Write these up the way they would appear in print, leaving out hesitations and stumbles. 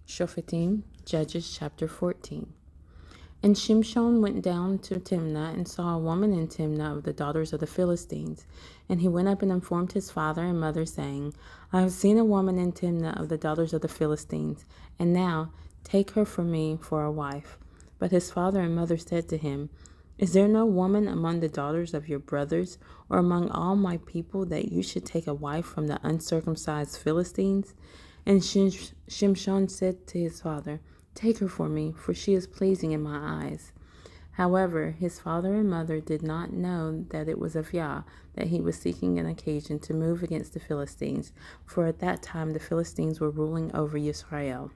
Shophetim, Judges chapter 14. And Shimshon went down to Timnah and saw a woman in Timnah of the daughters of the Philistines. And he went up and informed his father and mother, saying, I have seen a woman in Timnah of the daughters of the Philistines, and now take her for me for a wife. But his father and mother said to him, Is there no woman among the daughters of your brothers, or among all my people, that you should take a wife from the uncircumcised Philistines? And Shimshon said to his father, Take her for me, for she is pleasing in my eyes. However, his father and mother did not know that it was of Yah that he was seeking an occasion to move against the Philistines, for at that time the Philistines were ruling over Israel.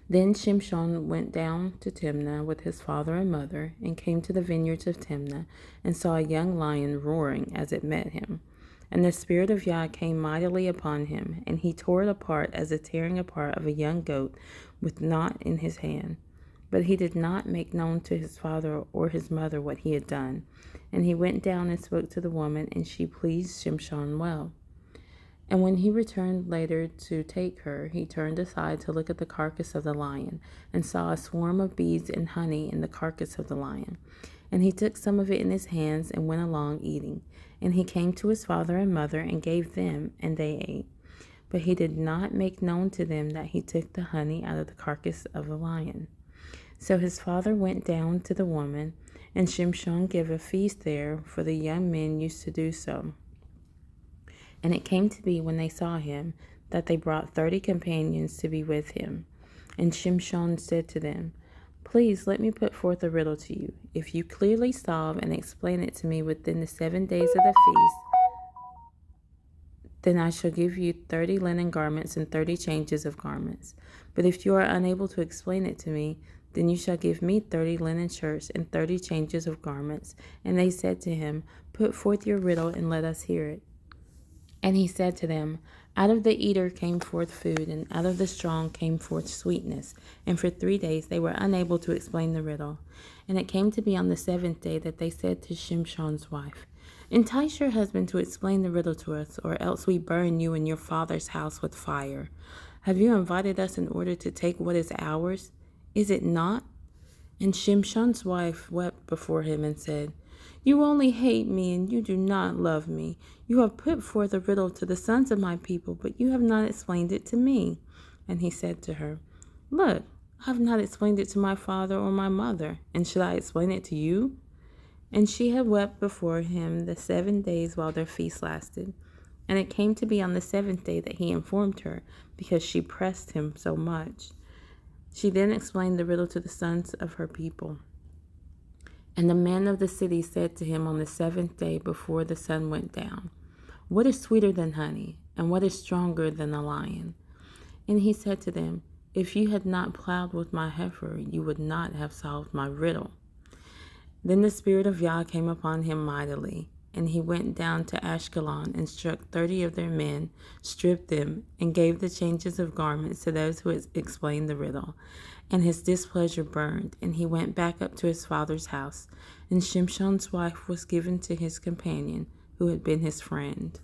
Then Shimshon went down to Timnah with his father and mother, and came to the vineyards of Timnah, and saw a young lion roaring as it met him. And the Spirit of Yah came mightily upon him, and he tore it apart as the tearing apart of a young goat with knot in his hand. But he did not make known to his father or his mother what he had done. And he went down and spoke to the woman, and she pleased Shimshon well. And when he returned later to take her, he turned aside to look at the carcass of the lion, and saw a swarm of bees and honey in the carcass of the lion. And he took some of it in his hands and went along eating. And he came to his father and mother and gave them, and they ate. But he did not make known to them that he took the honey out of the carcass of the lion. So his father went down to the woman, and Shimshon gave a feast there, for the young men used to do so. And it came to be, when they saw him, that they brought 30 companions to be with him. And Shimshon said to them, Please let me put forth a riddle to you. If you clearly solve and explain it to me within the 7 days of the feast, then I shall give you 30 linen garments and 30 changes of garments. But if you are unable to explain it to me, then you shall give me 30 linen shirts and 30 changes of garments. And they said to him, Put forth your riddle and let us hear it. And he said to them, Out of the eater came forth food, and out of the strong came forth sweetness. And for 3 days they were unable to explain the riddle. And it came to be on the 7th day that they said to Shimshon's wife, Entice your husband to explain the riddle to us, or else we burn you and your father's house with fire. Have you invited us in order to take what is ours? Is it not? And Shimshon's wife wept before him and said, You only hate me, and you do not love me. You have put forth a riddle to the sons of my people, but you have not explained it to me. And he said to her, Look, I have not explained it to my father or my mother, and should I explain it to you? And she had wept before him the 7 days while their feast lasted. And it came to be on the 7th day that he informed her, because she pressed him so much. She then explained the riddle to the sons of her people. And the men of the city said to him on the 7th day before the sun went down, What is sweeter than honey, and what is stronger than a lion? And he said to them, If you had not plowed with my heifer, you would not have solved my riddle. Then the Spirit of Yah came upon him mightily, and he went down to Ashkelon and struck 30 of their men, stripped them, and gave the changes of garments to those who had explained the riddle. And his displeasure burned, and he went back up to his father's house. And Shimshon's wife was given to his companion, who had been his friend.